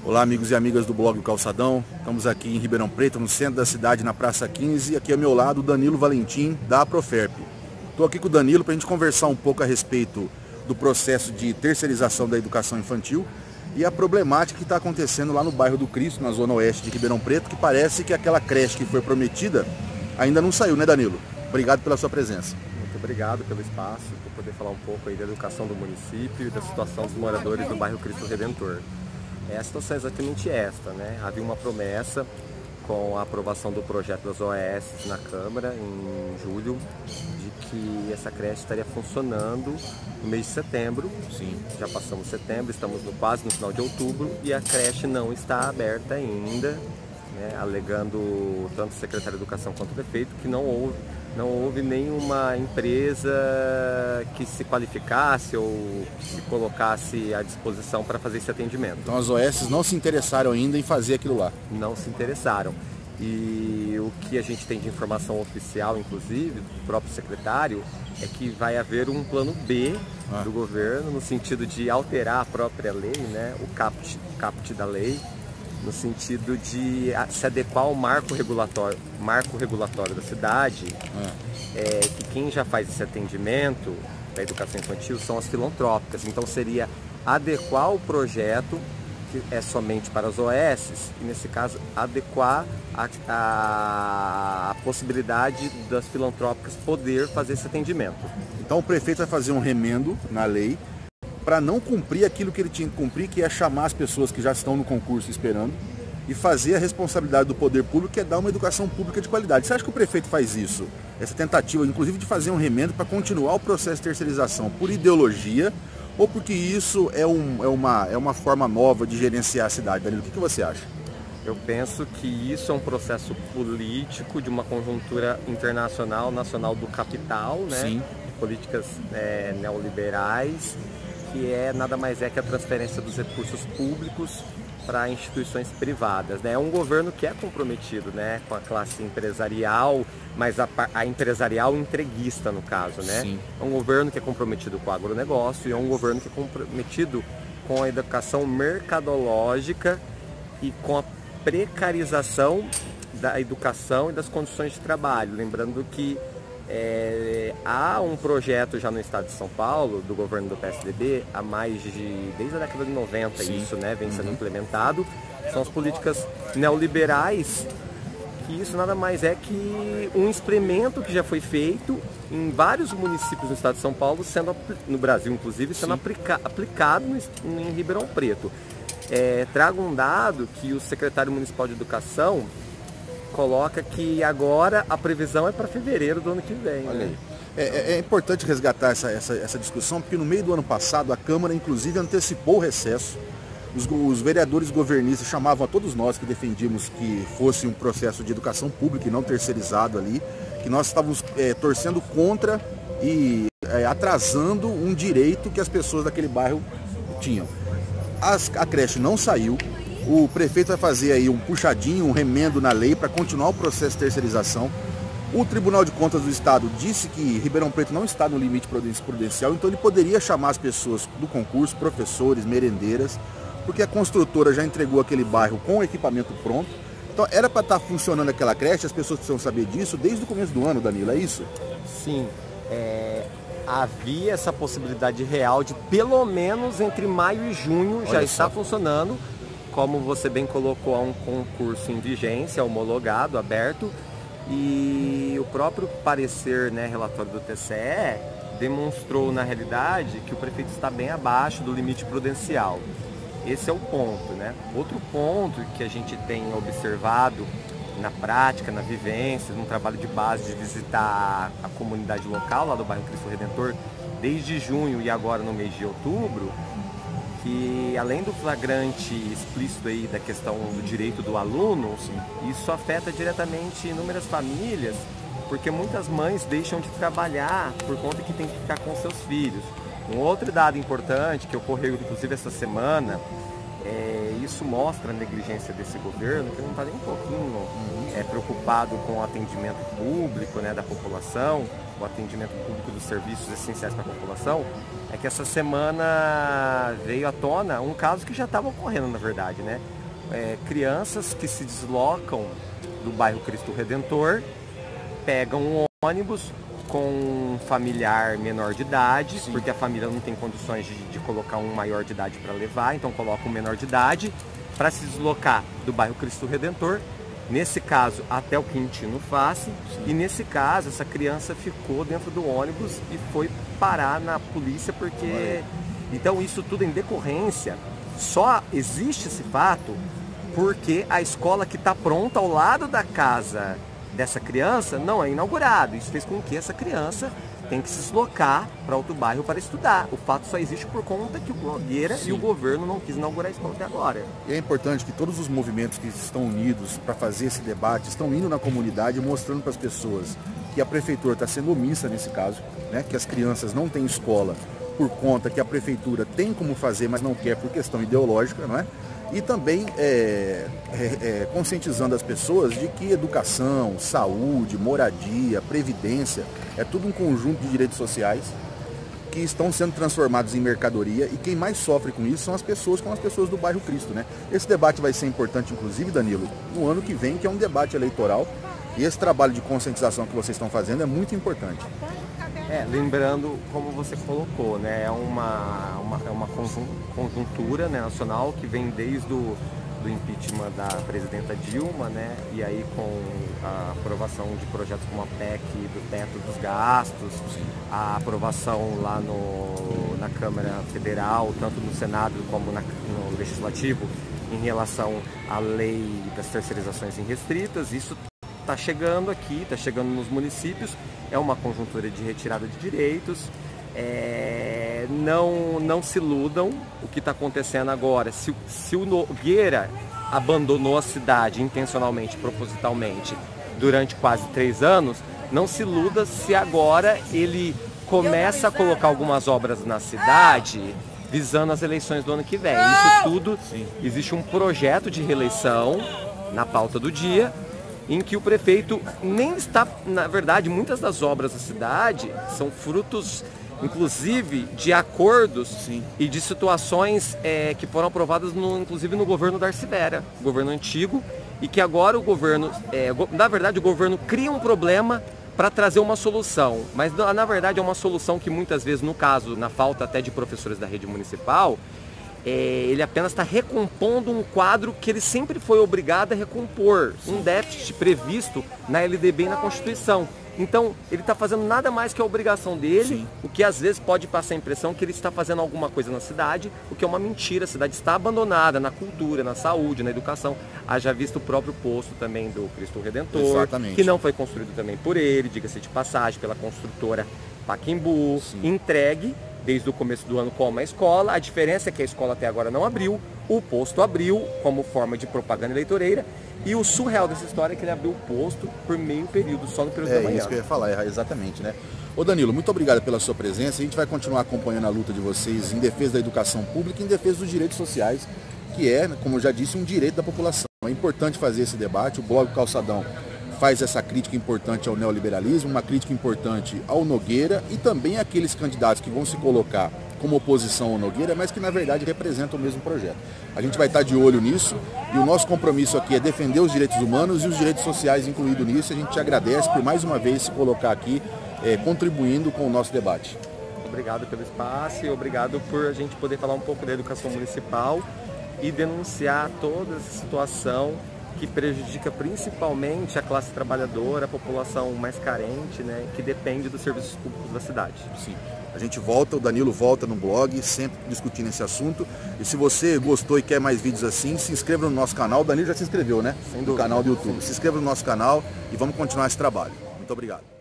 Olá, amigos e amigas do blog do Calçadão. Estamos aqui em Ribeirão Preto, no centro da cidade, na Praça 15. E aqui ao meu lado o Danilo Valentim, da Proferp. Estou aqui com o Danilo para a gente conversar um pouco a respeito do processo de terceirização da educação infantil e a problemática que está acontecendo lá no bairro do Cristo, na zona oeste de Ribeirão Preto, que parece que aquela creche que foi prometida ainda não saiu, né, Danilo? Obrigado pela sua presença. Muito obrigado pelo espaço, por poder falar um pouco aí da educação do município e da situação dos moradores do bairro Cristo Redentor. A situação é exatamente esta, né? Havia uma promessa com a aprovação do projeto das OS na Câmara em julho de que essa creche estaria funcionando no mês de setembro. Sim. Já passamos setembro, estamos quase no final de outubro e a creche não está aberta ainda, né? Alegando tanto o secretário de Educação quanto o prefeito que não houve nenhuma empresa que se qualificasse ou que se colocasse à disposição para fazer esse atendimento. Então as OS não se interessaram ainda em fazer aquilo lá? Não se interessaram. E o que a gente tem de informação oficial, inclusive, do próprio secretário, é que vai haver um plano B do governo, no sentido de alterar a própria lei, né, o caput da lei, no sentido de se adequar ao marco regulatório da cidade, que quem já faz esse atendimento da educação infantil são as filantrópicas. Então seria adequar o projeto, que é somente para as OS, e nesse caso adequar a possibilidade das filantrópicas poder fazer esse atendimento. Então o prefeito vai fazer um remendo na lei para não cumprir aquilo que ele tinha que cumprir, que é chamar as pessoas que já estão no concurso esperando e fazer a responsabilidade do poder público, que é dar uma educação pública de qualidade. Você acha que o prefeito faz isso? Essa tentativa, inclusive, de fazer um remendo para continuar o processo de terceirização por ideologia ou porque isso é uma forma nova de gerenciar a cidade? Danilo, o que você acha? Eu penso que isso é um processo político de uma conjuntura internacional, nacional do capital, né? Sim. De políticas neoliberais, que nada mais é que a transferência dos recursos públicos para instituições privadas, né? É um governo que é comprometido, né, com a classe empresarial, mas a empresarial entreguista, no caso, né? Sim. É um governo que é comprometido com o agronegócio e é um governo que é comprometido com a educação mercadológica e com a precarização da educação e das condições de trabalho. Lembrando que há um projeto já no estado de São Paulo, do governo do PSDB, desde a década de 90, Sim. isso, né, vem sendo implementado. São as políticas neoliberais, que isso nada mais é que um experimento que já foi feito em vários municípios do estado de São Paulo, no Brasil inclusive, sendo aplicado em Ribeirão Preto. Trago um dado que o secretário municipal de Educação coloca que agora a previsão é para fevereiro do ano que vem. Olha né? aí. É importante resgatar essa discussão, porque no meio do ano passado a Câmara, inclusive, antecipou o recesso. Os vereadores governistas chamavam a todos nós que defendíamos que fosse um processo de educação pública e não terceirizado ali, que nós estávamos torcendo contra e atrasando um direito que as pessoas daquele bairro tinham. A creche não saiu. O prefeito vai fazer aí um puxadinho, um remendo na lei para continuar o processo de terceirização. O Tribunal de Contas do Estado disse que Ribeirão Preto não está no limite prudencial, então ele poderia chamar as pessoas do concurso, professores, merendeiras, porque a construtora já entregou aquele bairro com o equipamento pronto. Então era para estar funcionando aquela creche, as pessoas precisam saber disso desde o começo do ano, Danilo, é isso? Sim, havia essa possibilidade real de pelo menos entre maio e junho já estar funcionando. Como você bem colocou, há um concurso em vigência, homologado, aberto, e o próprio parecer, né, relatório do TCE, demonstrou na realidade que o prefeito está bem abaixo do limite prudencial. Esse é o ponto, né? Outro ponto que a gente tem observado na prática, na vivência, num trabalho de base de visitar a comunidade local lá do bairro Cristo Redentor, desde junho e agora no mês de outubro, que além do flagrante explícito aí da questão do direito do aluno, isso afeta diretamente inúmeras famílias, porque muitas mães deixam de trabalhar por conta que tem que ficar com seus filhos. Um outro dado importante que ocorreu inclusive essa semana, isso mostra a negligência desse governo, que não está nem um pouquinho preocupado com o atendimento público, né, da população, o atendimento público dos serviços essenciais para a população, é que essa semana veio à tona um caso que já estava ocorrendo, na verdade, né? Crianças que se deslocam do bairro Cristo Redentor, pegam um ônibus com um familiar menor de idade, sim, porque a família não tem condições de colocar um maior de idade para levar, então coloca um menor de idade para se deslocar do bairro Cristo Redentor, nesse caso até o Quintino Face, sim, e nesse caso essa criança ficou dentro do ônibus e foi parar na polícia porque... Então isso tudo em decorrência, só existe esse fato porque a escola que está pronta ao lado da casa dessa criança não é inaugurada. Isso fez com que essa criança tenha que se deslocar para outro bairro para estudar. O fato só existe por conta que o Nogueira, sim, e o governo não quis inaugurar a escola até agora. E é importante que todos os movimentos que estão unidos para fazer esse debate estão indo na comunidade mostrando para as pessoas que a prefeitura está sendo omissa nesse caso, né? Que as crianças não têm escola por conta que a prefeitura tem como fazer, mas não quer por questão ideológica, não é? E também conscientizando as pessoas de que educação, saúde, moradia, previdência, é tudo um conjunto de direitos sociais que estão sendo transformados em mercadoria e quem mais sofre com isso são as pessoas, como as pessoas do bairro Cristo, né? Esse debate vai ser importante, inclusive, Danilo, no ano que vem, que é um debate eleitoral, e esse trabalho de conscientização que vocês estão fazendo é muito importante. Lembrando, como você colocou, né, é uma conjuntura, né, nacional que vem desde do impeachment da presidenta Dilma, né, e aí com a aprovação de projetos como a PEC do teto dos gastos, a aprovação lá na Câmara Federal, tanto no Senado como no Legislativo, em relação à lei das terceirizações irrestritas. Isso está chegando aqui, está chegando nos municípios, é uma conjuntura de retirada de direitos. Não se iludam o que está acontecendo agora. Se o Nogueira abandonou a cidade intencionalmente, propositalmente, durante quase 3 anos, não se iluda se agora ele começa a colocar algumas obras na cidade visando as eleições do ano que vem. Isso tudo, sim, existe um projeto de reeleição na pauta do dia, em que o prefeito nem está, na verdade, muitas das obras da cidade são frutos, inclusive, de acordos, sim, e de situações que foram aprovadas, inclusive, no governo Darcy Vera, governo antigo, e que agora o governo, na verdade, o governo cria um problema para trazer uma solução, mas na verdade é uma solução que muitas vezes, no caso, na falta até de professores da rede municipal, ele apenas está recompondo um quadro que ele sempre foi obrigado a recompor, um déficit previsto na LDB e na Constituição. Então, ele está fazendo nada mais que a obrigação dele, sim, o que às vezes pode passar a impressão que ele está fazendo alguma coisa na cidade, o que é uma mentira. A cidade está abandonada na cultura, na saúde, na educação. Haja visto o próprio posto também do Cristo Redentor, exatamente, que não foi construído também por ele, diga-se de passagem, pela construtora Pacaembu, sim, entregue desde o começo do ano como a escola. A diferença é que a escola até agora não abriu, o posto abriu como forma de propaganda eleitoreira, e o surreal dessa história é que ele abriu o posto por meio período, só no período da manhã. É isso que eu ia falar, exatamente, né? Ô Danilo, muito obrigado pela sua presença. A gente vai continuar acompanhando a luta de vocês em defesa da educação pública e em defesa dos direitos sociais, que é, como eu já disse, um direito da população. É importante fazer esse debate. O blog Calçadão faz essa crítica importante ao neoliberalismo, uma crítica importante ao Nogueira e também àqueles candidatos que vão se colocar como oposição ao Nogueira, mas que na verdade representam o mesmo projeto. A gente vai estar de olho nisso e o nosso compromisso aqui é defender os direitos humanos e os direitos sociais incluídos nisso. A gente te agradece por mais uma vez se colocar aqui, contribuindo com o nosso debate. Obrigado pelo espaço e obrigado por a gente poder falar um pouco da educação municipal e denunciar toda essa situação que prejudica principalmente a classe trabalhadora, a população mais carente, né, que depende dos serviços públicos da cidade. Sim. A gente volta, o Danilo volta no blog, sempre discutindo esse assunto. E se você gostou e quer mais vídeos assim, se inscreva no nosso canal. O Danilo já se inscreveu, né? No canal do YouTube. Se inscreva no nosso canal e vamos continuar esse trabalho. Muito obrigado.